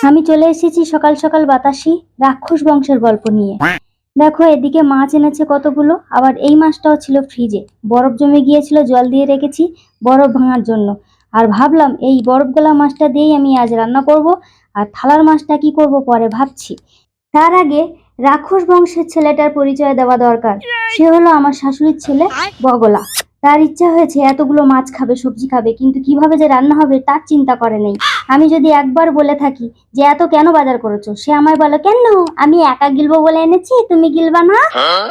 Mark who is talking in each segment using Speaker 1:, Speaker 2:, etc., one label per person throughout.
Speaker 1: আমি চলে এসেছি সকাল সকাল বাতাসি রাক্ষস বংশের গল্প নিয়ে। দেখো এদিকে মাছ এনেছে কতগুলো, আবার এই মাছটাও ছিল ফ্রিজে, বরফ জমে গিয়েছিল, জল দিয়ে রেখেছি বরফ ভাঙার জন্য। আর ভাবলাম এই বরফ গলা মাছটা দিয়েই আমি আজ রান্না করব, আর থালার মাছটা কি করব পরে ভাবছি। তার আগে রাক্ষস বংশের ছেলেটার পরিচয় দেওয়া দরকার। সে হলো আমার শাশুড়ির ছেলে বগলা। তার ইচ্ছা হয়েছে এতগুলো মাছ খাবে, সবজি খাবে, কিন্তু কিভাবে যে রান্না হবে তার চিন্তা করে নেই। আমি যদি একবার বলে থাকি যে এত কেন বাজার করেছো, সে আমায় বলে কেন আমি একা গিলবো বলে এনেছি, তুমি গিলবা না।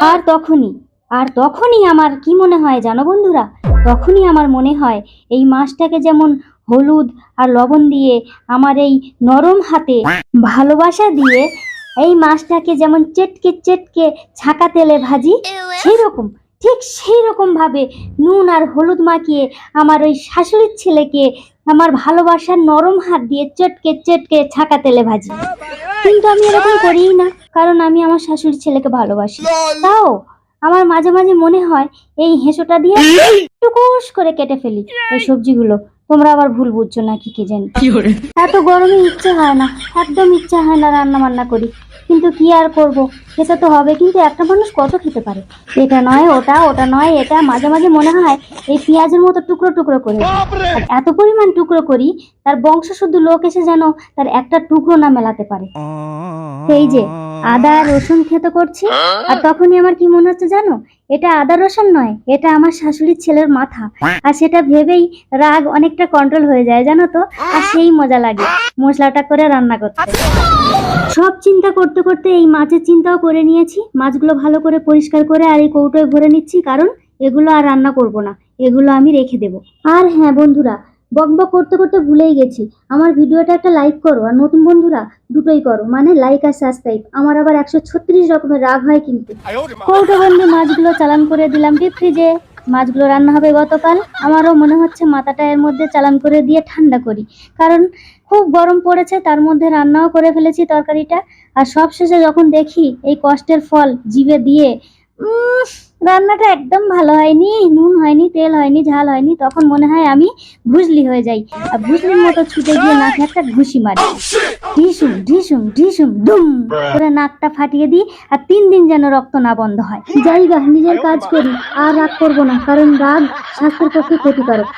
Speaker 1: আর তখনই আমার কি মনে হয় জানো বন্ধুরা, তখনই আমার মনে হয় এই মাছটাকে যেমন হলুদ আর লবণ দিয়ে আমার এই নরম হাতে ভালোবাসা দিয়ে এই মাছটাকে যেমন চেটকে চেটকে ছাকা তেলে ভাজি, সেই রকম ভাবে নুন আর হলুদ মাখিয়ে আমার ওই শাশুড়ির ছেলেকে আমার ভালোবাসার নরম হাত দিয়ে চটকে চটকে ছাকা তেলে ভাজি। কিন্তু আমি এরকম করিই না, কারণ আমি আমার শাশুড়ির ছেলেকে ভালোবাসি। তাও আমার মাঝে মাঝে মনে হয় এই হেঁসোটা দিয়ে টুকুস করে কেটে ফেলি এই সবজিগুলো। তোমরা আবার ভুল বুঝছো নাকি কে জানি। এত গরমে ইচ্ছে হয় না, একদম ইচ্ছা হয় না রান্না বান্না করি, কিন্তু কি আর করব, খেতে তো হবে। কিন্তু একটা মানুষ কত খেতে পারে, এটা নয় ওটা, ওটা নয় এটা। মাঝে মাঝে মনে হয় এই পেঁয়াজের মতো টুকরো টুকরো করে দিই। আর এত পরিমাণ টুকরো করি তার বংশ শুদ্ধ লোক এসে যেন তার একটা টুকরো না মেলাতে পারে। এই যে আদা রসুন খেতে করছি, আর তখনই আমার কি মনে হচ্ছে জানো, এটা আদা রসুন নয়, এটা আমার শাশুড়ির ছেলের মাথা। আর সেটা ভেবেই রাগ অনেকটা কন্ট্রোল হয়ে যায় জানো তো, আর সেই মজা লাগে মশলাটা করে রান্না করতে। সব চিন্তা করতে করতে এই মাছের চিন্তাও করে নিয়েছি। মাছগুলো ভালো করে পরিষ্কার করে আর এই কৌটোয় ভরে নিচ্ছি, কারণ এগুলো আর রান্না করব না, এগুলো আমি রেখে দেব। আর হ্যাঁ বন্ধুরা, বকবক করতে করতে ভুলেই গেছি, আমার ভিডিওটা একটা লাইক করো, আর নতুন বন্ধুরা দুটোই করো, মানে লাইক আর সাবস্ক্রাইব। আমার আবার 136 রকমের রাগ হয় কিন্তু। কৌটো বন্দি মাছগুলো চালান করে দিলাম ডিপ ফ্রিজে। মাছগুলো রান্না হবে গতকাল। আমারও মনে হচ্ছে মাথাটা এর মধ্যে চালান করে দিয়ে ঠান্ডা করি, কারণ খুব গরম পড়েছে, তার মধ্যে রান্নাও করে ফেলেছি তরকারিটা। আর সবশেষে যখন দেখি এই কষ্টের ফল জিভে দিয়ে রান্নাটা একদম ভালো হয়নি, নুন হয়নি, তেল হয়নি, ঝাল হয়নি, তখন মনে হয় আমি ভুজলি হয়ে যাই। আর ভুজলির মতো ছুটে গিয়ে নাকে একটা ঘুষি মারি, ঢিসুম ঢিসুম ঢিসুম দুম করে নাকটা ফাটিয়ে দিই। আর 3 দিন যেন রক্ত না বন্ধ হয়। জায়গা নিজের কাজ করি, আর রাগ করবো না, কারণ রাগ স্বাস্থ্যের পক্ষে ক্ষতিকারক।